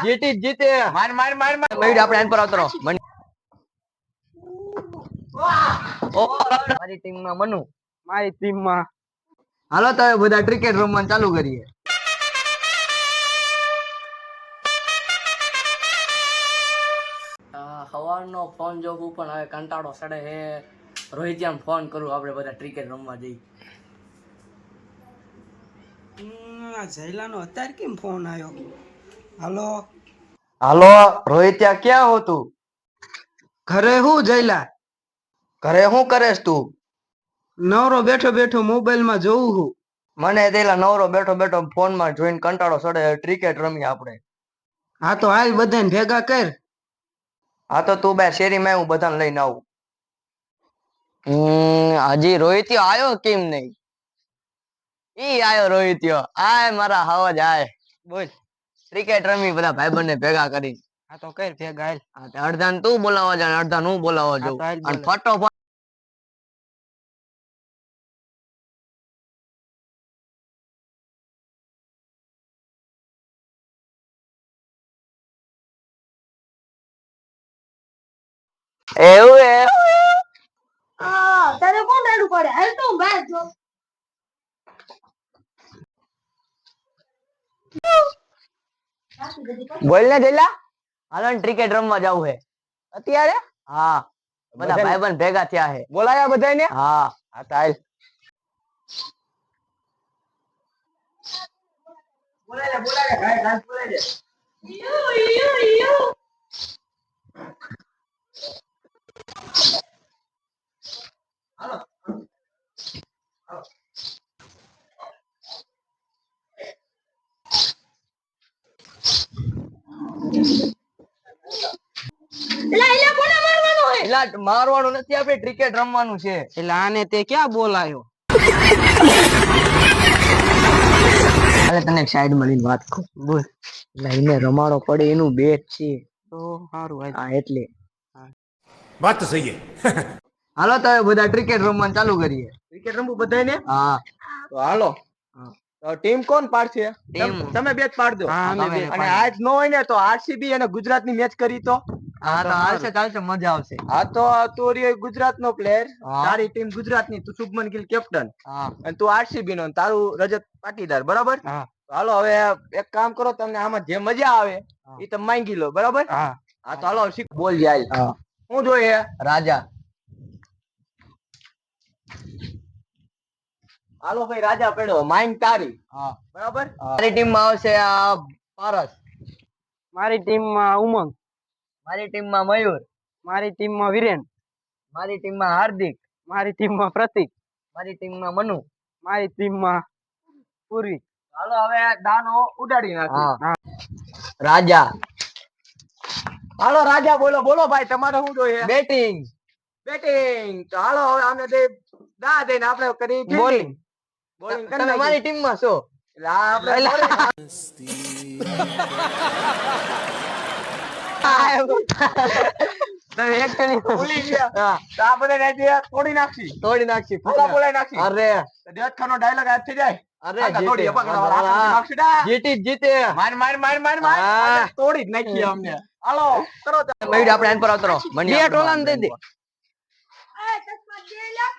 જીતી જીતે માર માર માર માર મેડ આપણે એન પર આવતો મારી ટીમમાં મનુ મારી ટીમમાં હાલો તો બધા ક્રિકેટ રમવાનું ચાલુ કરીએ સવારનો ફોન જોવું પણ હવે કંટાળો સડે હે રોહિતિયામ ફોન કરું આપણે બધા ક્રિકેટ રમવા જઈ જયલાનો અત્યારે કેમ ફોન આવ્યો હાલો હાલો રોહિતિયા ક્યાં હો તું ઘરે હું જયલા ઘરે શું કરેસ તું નવરો બેઠો બેઠો મોબાઈલ માં જોઉં હું મને તેલા નવરો બેઠો બેઠો ફોન માં જોઈને કંટાળો સડે ક્રિકેટ રમીએ આપણે હા તો હાલ બધાને ભેગા કર હા તો તું બે શેરીમાં હું બધાને લઈને આવું હજી રોહિતિયો આયો કેમ નહીં ઈ આયો રોહિતિયો આય મારા હવજ આય બોલ ક્રિકેટ રમી બધા ભાઈબંધને ભેગા કરી હા તો કર ભેગા હાલ અડધાને તું બોલાવવા જા અડધાને હું બોલાવવા જાઉં અને ફટોફટ એવું તારે કોણ દાડું પડે હાલ તો બહાર જો બોલ ને જઈલા હાલો ક્રિકેટ રમવા જાવું હે અત્યારે હા બધા ભાઈબંધ ભેગા થયા હે બોલાયા બધાને હા હા ચાલ બોલાય ભાઈ ડાન્સ બોલાય યુ યુ યુ હાલો એલા કોને મારવાનો હે એલા મારવાનું નથી આપણે ક્રિકેટ રમવાનું છે એટલે આને તે ક્યાં બોલાયો અરે તને એક સાઈડ મળીને વાત કહું બોલ એટલે એને રમાડો પડે એનું બેટ છે તો સારું હાલ હા એટલે વાત તો સહી है હાલો તો હવે બધા ક્રિકેટ રમવાનું ચાલુ કરીએ ક્રિકેટ રમવું બધાને હા તો હાલો તો ટીમ કોણ પાડશે ટીમ. તમે બે જ પાડજો હા, અમે બે અને આજ ન હોય ને તો આરસીબી અને ગુજરાતની મેચ કરી તો હા તો હાલશે ચાલશે મજા આવશે હા તો તું રહ્યો ગુજરાતનો પ્લેયર હા. તારી ટીમ ગુજરાતની તું શુભમન ગિલ કેપ્ટન હા અને તું આરસીબી નો અને તારું રજત પાટીદાર બરાબર હા તો હાલો હવે એક કામ કરો તમને આમાં જે મજા આવે એ તમે માંગી લો બરાબર હા હા તો હાલો શીખ બોલ જાય હા હું જોઈએ રાજા હાલો ભાઈ રાજા પડ્યો માઇન્ડ તારી હા બરાબર મારી ટીમમાં આવશે આ પારસ મારી ટીમમાં ઉમંગ મારી ટીમમાં મયુર મારી ટીમમાં વિરેન મારી ટીમમાં હાર્દિક મારી ટીમમાં પ્રતિક મારી ટીમમાં મનુ મારી ટીમમાં પૂરી હાલો હવે દાનો ઉડાડી નાખી હા રાજા હાલો રાજા બોલો બોલો ભાઈ તમારે શું જોઈએ બેટિંગ બેટિંગ તો હાલો હવે આમને દે દા દઈને આપણે કરી બોલિંગ બોલિંગ કરી તમે મારી ટીમમાં છો એટલે આ આપણે તમે એક જણી ભૂલી ગયા હા તો આ બધા ને તોડી નાખી તોડી નાખી ફૂકા બોલાઈ નાખી અરે દેત ખાનો ડાયલોગ યાદ થઈ જાય અરે આગળ જીતે. તોડીએ, પકડો, વાળા, હા. આગળ નાખશું ડા. જીતી જ જીતે માર માર માર માર માર હા. આગળ તોડી જ નાખી અમને હાલો કરો ચાલો. મયુર આપણે એન પર આવતો રહો બની બે આપણે ટોલાને દઈ દે. આ ચશ્મા દે એલા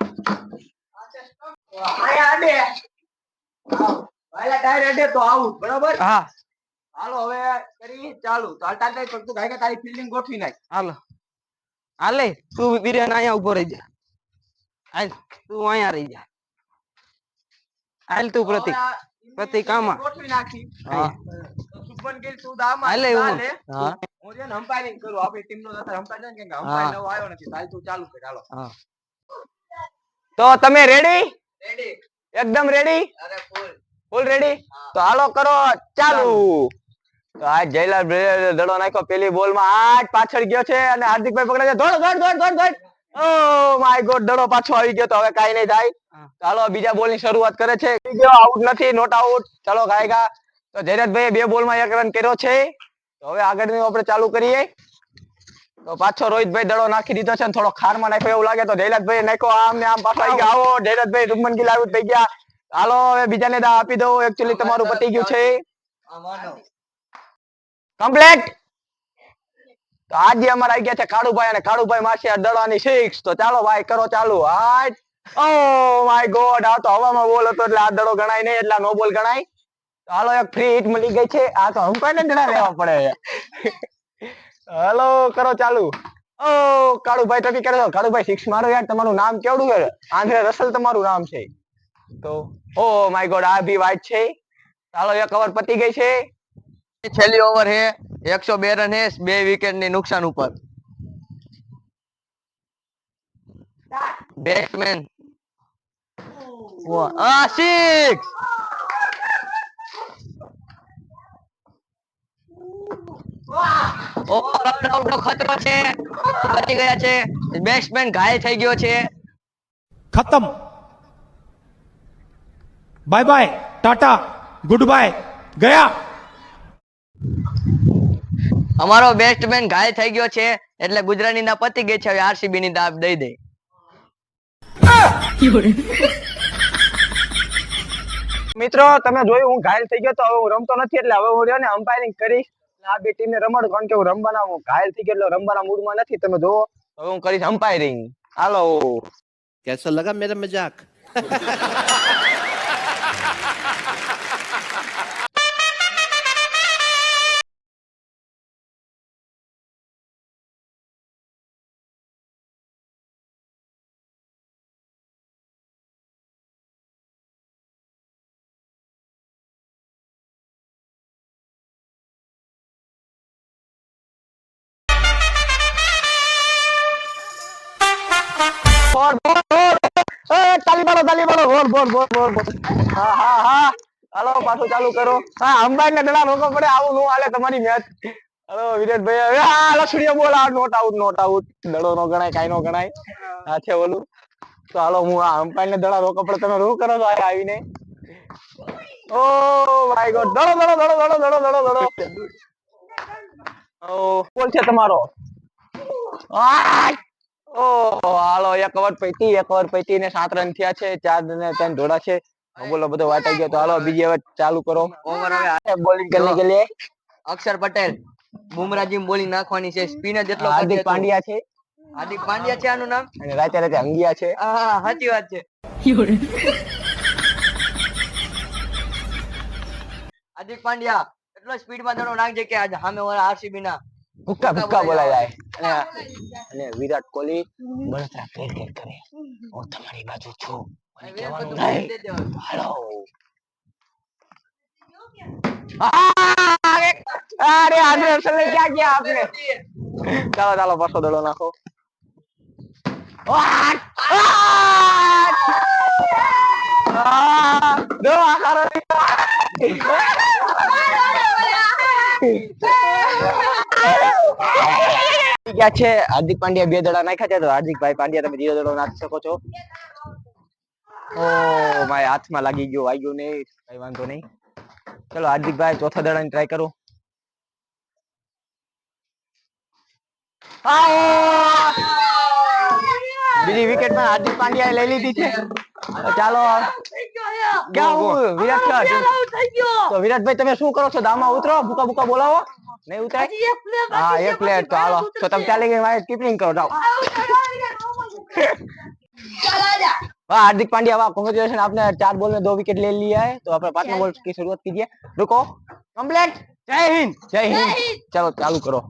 આયા આડે આવ વાલા ટાયર અડે તો આવું બરાબર હા હાલો હવે કરી ચાલુ તો હાલતા થાય તું ગાય તારી ફિલ્ડિંગ ગોઠવી નાખ હાલો હાલે તું વિરેન અહીંયા ઉભો રહી જા હાલ તું અહીંયા રહી જા હાલ તું પ્રતિક હવે આ પ્રતિક ફિલ્ડિંગ આમાં. ગોઠવી નાખી હા તો શુભમન ગિલ તું દામાં હાલે દા હું લે. હા હું છે ને અમ્પાયરિંગ કરું આપણી ટીમ નો અત્યારે અમ્પાયર છે ને કે હા. અમ્પાયર નવો આવ્યો નથી હાલ તું ચાલુ કર હાલો હા તો તમે રેડી રેડી એકદમ રેડી અરે ફૂલ ફૂલ રેડી તો હાલો કરો ચાલુ તો આ જયલાલ દડો નાખ્યો પેલી બોલ માં આજ પાછળ ગયો છે અને હાર્દિકભાઈ પકડે છે દોડ દોડ દોડ દોડ દોડ ઓ માય ગોડ દડો પાછો આવી ગયો તો હવે કાઈ નહીં થાય ચાલો બીજા બોલ ની શરૂઆત કરે છે આઉટ નથી નોટ આઉટ ચાલો ગાયગા તો જયરાજભાઈ બે બોલ માં એક રન કર્યો છે તો હવે આગળનું આપણે ચાલુ કરીએ તો પાછો રોહિતભાઈ દડો નાખી દીધો છે ને થોડો ખારમાં નાખ્યો એવું લાગે તો જયરાજભાઈ નાખ્યો આમ ને આમ પાછો આવી ગયા આવો જયરાજભાઈ શુભમન ગિલ આઉટ થઈ ગયા હાલો હવે બીજાને દા આપી દો એકચ્યુઅલી તમારું પતી ગયું છે કમ્પ્લીટ. તો આજે અમારે આવી ગયા છે કાળુભાઈ અને કાળુભાઈ મારશે આ દડાની 6. તો ચાલો ભાઈ કરો ચાલુ. હાટ. ઓ માય ગોડ, આ તો હવામાં બોલ હતો એટલે આ દડો ગણાય નહીં, એટલે નો બોલ ગણાય. તો હાલો એક ફ્રી હિટ મળી ગઈ છે. આ તો અમ્પાયરને દડા લેવા પડે. હાલો કરો ચાલુ. ઓ કાળુભાઈ ટકી કરે તો કાળુભાઈ 6 મારો યાર. તમારું નામ કેવડું છે? આંધ્રે રસલ તમારું નામ છે. તો ઓ માય ગોડ, આ ભી વાઇટ છે. ચાલો એક ઓવર પતી ગઈ છે. છેલ્લી ઓવર હે, 102 રન હે, 2 વિકેટ ની નુકસાન ઉપર. બેટ્સમેન 6. ઓવરઆઉટ નો ખતરો છે, બચી ગયા છે. બેટ્સમેન ઘાયલ થઈ ગયો છે. खत्म bye bye tata goodbye गया અમારો બેટ્સમેન ઘાયલ થઈ ગયો છે, એટલે ગુજરાતી ના પતી ગઈ છે. હવે આરસીબી ની દાબ દઈ દે. મિત્રો તમે જોયું હું ઘાયલ થઈ ગયો, તો હવે હું રમતો નથી, એટલે હવે હું રહ્યો ને અમ્પાયરિંગ કરીશ. આ બે ટીમને રમાડું, કારણ કે હું રમવાના ઘાયલ થઈ ગયો એટલે રમવાના મૂડમાં નથી. તમે જોવો હવે હું કરીશ અમ્પાયરિંગ. હાલો. कैसा लगा मेरा मजाक? બોલ બોલ બોલ. તાલી પાડો બોલ બોલ બોલ બોલ બોલ. હા હા હા. હાલો પાછું ચાલુ કરો. હા અંબાઈ ને દડા રોકો પડે, આવું નો હાલે તમારી મેચ. હાલો વિરેટભાઈ, હા લસડીયો બોલ. આ નોટ આઉટ. દડો નો ગણાય, કાઈ નો ગણાય. આ છે ઓલું. તો હાલો હું આ અંપાયર ને દડા રોકો પડે, તમે શું કરો છો આવીને? ઓ માય ગોડ, દડો. ઓ બોલ છે તમારો. ઓ હાલો એક ઓવર પૈતી ને 7 રન થયા છે. 4 ને 3 ઢોળા છે. બોલો બધો વાટાઈ ગયો. તો હાલો બીજી ઓવર ચાલુ કરો. ઓવર હવે બોલિંગ કરને કે લીએ અક્ષર પટેલ, બુમરાજી બોલિંગ નાખવાની છે. સ્પિનર જેટલો હાર્દિક પાંડ્યા છે હાર્દિક પાંડ્યા છે આનું નામ. અને રાતે અંગિયા છે. હા સાચી વાત છે. હાર્દિક પાંડ્યા એટલો સ્પીડ માં દડો નાખજે કે આજે સામે વાળા આરસીબી ના ભૂક્કા બોલાય જાય. અને વિરાટ કોહલી બળતરા ક્રિકેટ કરે. હું તમારી બાજુ છું. મને કહેવાનું નહીં. હાલો. અરે આંધ્રે રસલે ક્યાં ગયા આપને. ચાલો પાછો દડો નાખો. દો આ કરો. ગયા છે. હાર્દિક પાંડ્યા 2 દડા નાખ્યા છે. તો હાર્દિકભાઈ પાંડ્યા તમે 0 દડો નાખી શકો છો. ઓ માય હાથમાં લાગી ગયો, વાગ્યું નહીં, કઈ વાંધો નહીં. ચલો હાર્દિકભાઈ ચોથા દડાની ટ્રાય કરો. બીજી વિકેટ માં હાર્દિક પાંડ્યાએ લઈ લીધી છે. ચાલો તો વિરાટભાઈ તમે શું કરો છો? દામાં ઉતરો, ભૂકા બોલાવો. નહીં ઉતરાય? હા એક પ્લેયર. તો હાલો તો તમે ચાલી ગઈ વાય કીપિંગ કરો. જાઓ. वाह हार्दिक पांड्या, वाह कांग्रेचुलेशन, आपने 4 बॉल में 2 विकेट ले लिया है। तो अपने 5वें बॉल की शुरुआत कीजिए। रुको, कंप्लीट। जय हिंद। चलो चालू करो।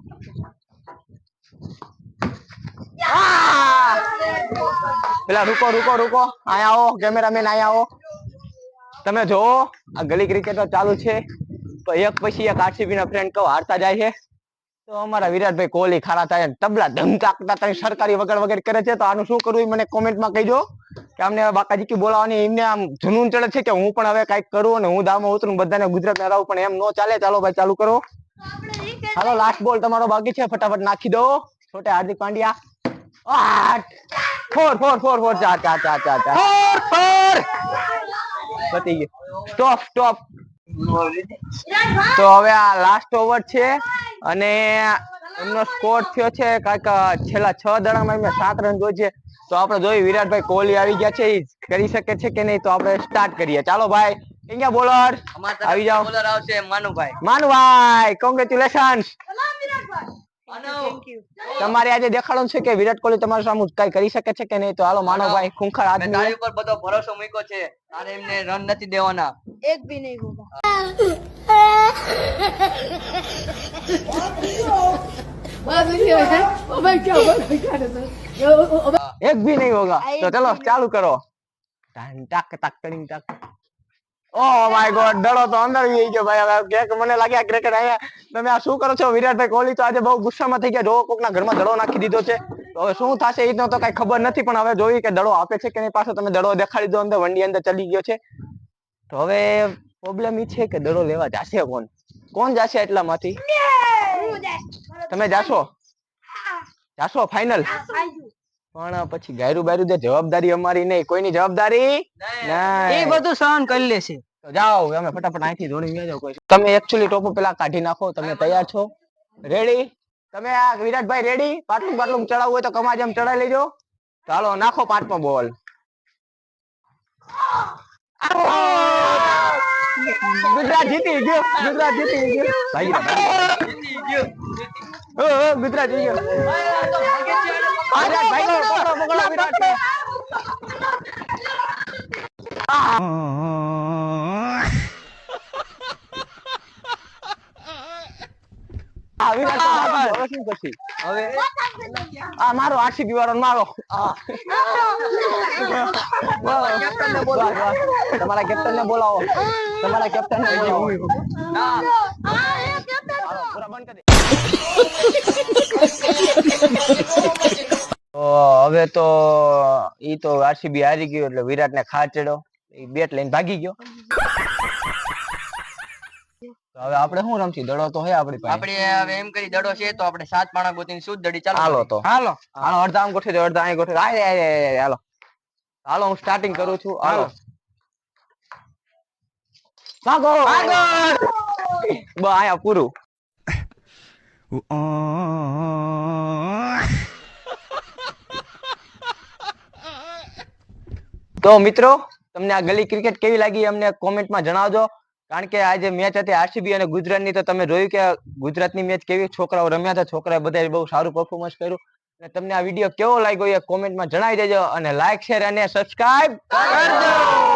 પેલા રૂકો આયા આવો, કેમેરામેન આયા આવો। તમે જો આ ગલી ક્રિકેટ ચાલુ છે તો એક પછી એક આરસીબી ના ફ્રેન્ડ કહો હારતા જાય છે તો અમારા વિરાટભાઈ કોહલી ખારા થાય તબલા ધમકાકતા તઈ સરકારી વગર કરે છે। તો આનું શું કરવું મને કોમેન્ટમાં કહીજો કે અમને બાકાજી કી બોલાવાની એમને આમ જનૂન ચડે છે કે હું પણ હવે કાઈક કરું અને હું દામમાં ઉતરું બધાને ગુજરાતમાં રહું, પણ એમ નો ચાલે। ચાલો ભાઈ ચાલુ કરો। હાલો લાસ્ટ બોલ તમારો બાકી છે, ફટાફટ નાખી દો। છોટે હાર્દિક પાંડ્યા 4 પતી ગયું। સ્ટોપ। તો હવે આ લાસ્ટ ઓવર છે અને એમનો સ્કોર થયો છે કાંઈક છેલ્લા 6 દડામાં એમને 7 રન જોઈએ છે। તો આપણે જોઈએ વિરાટભાઈ કોહલી આવી ગયા છે, એ કરી શકે છે કે નહીં। તો આપણે સ્ટાર્ટ કરીએ। ચાલો ભાઈ અહીંયા બોલર અમારા આવી જાઓ. બોલર આવશે માનુભાઈ. માનભાઈ કોંગ્રેચ્યુલેશન્સ. સલામ વિરાટભાઈ. Thank you. તમારે આજે દેખાડવાનું છે કે વિરાટ કોહલી તમારા સામે કઈ કરી શકે છે કે નહીં, તો હાલો માનવભાઈ ખૂંખાર મેં આદમી તારી ઉપર બધો ભરોસો મૂક્યો છે. તારે એમને રન નથી દેવાના. एक भी नहीं होगा. એક ભી નહીં હોગા. તો ચલો ચાલુ કરો. ટાન Tak Tak ટિંગ Tak. Oh my God, દડો તો અંદર આવી ગયો ભાઈ. હવે કે મને લાગે આ ક્રિકેટ અહીંયા તમે આ શું કરો છો? વિરાટભાઈ કોહલી તો આજે બહુ ગુસ્સામાં થઈ ગયા. જો કોકના ઘરમાં દડો નાખી દીધો છે, તો હવે શું થશે એ તો કઈ ખબર નથી, પણ હવે જોઈ કે દડો આપે છે કે નહીં. પાછો તમે દડો દેખાડી દો, અંદર વંડી અંદર ચડી ગયો છે. તો હવે પ્રોબ્લેમ એ છે કે દડો લેવા જાશે કોણ? કોણ જાશે એટલામાંથી? તમે જાશો? જાશો ફાઇનલ? પણ પછી ગાયરું બાયરું દે, જવાબદારી અમારી નહીં, કોઈની જવાબદારી નહીં. બધું સહન કરી લેશે. તો જાઓ, અમે ફટાફટ અહીંથી દોડી ગયા જાઓ. તમે એકચ્યુઅલી ટોપો પેલા કાઢી નાખો. તમે તૈયાર છો? રેડી? તમે આ વિરાટભાઈ રેડી? પાટલું પાટલું ચડાવવું હોય તો કમા જેમ ચડાવી લેજો. ચાલો નાખો પાંચમો બોલ. ગુજરાત જીતી ગયો. ગુજરાત જીતી ગયો. ભાઈ ગુજરાત જીતી ગયો. ભાઈ પકડો પકડો વિરાટ. આ વિરાટ તો ભાગી ગયો. હવે શું પછી? હવે આ મારો આરસીબી વાળો મારો. તમારા કેપ્ટન ને બોલાવો. તમારા કેપ્ટન ને બોલાવો. પૂરા બંધ કરી દે. તો હવે તો ઈ તો આરસીબી હારી ગયું એટલે વિરાટ ને ખા ચડ્યો. ઈ બેટ લઈને ભાગી ગયો. તો હવે આપણે શું રમશી? દડો તો હે આપણી પાસે. આપણે હવે એમ કરી દડો છે તો આપણે 7 પાણા ગોતીને શું દડી ચાલુ હાલો તો હાલો. હાલો અડધા આમ ગોઠવી દો, અડધા અહીં ગોઠવી દો. હાલો હાલો હું સ્ટાર્ટિંગ કરું છું. હાલો ભાગો ભાગો. બસ આયા પૂરું. તો મિત્રો તમને આ ગલી ક્રિકેટ કેવી લાગી અમને કોમેન્ટમાં જણાવજો. કારણ કે આજે મેચ હતી આરસીબી અને ગુજરાતની, તો તમે જોયું કે ગુજરાતની મેચ કેવી છોકરાઓ રમ્યા હતા. છોકરાએ બધાએ બહુ સારું પરફોર્મન્સ કર્યું. અને તમને આ વિડીયો કેવો લાગ્યો એ કોમેન્ટમાં જણાવી દેજો, અને લાઈક શેર અને સબસ્ક્રાઇબ કરજો.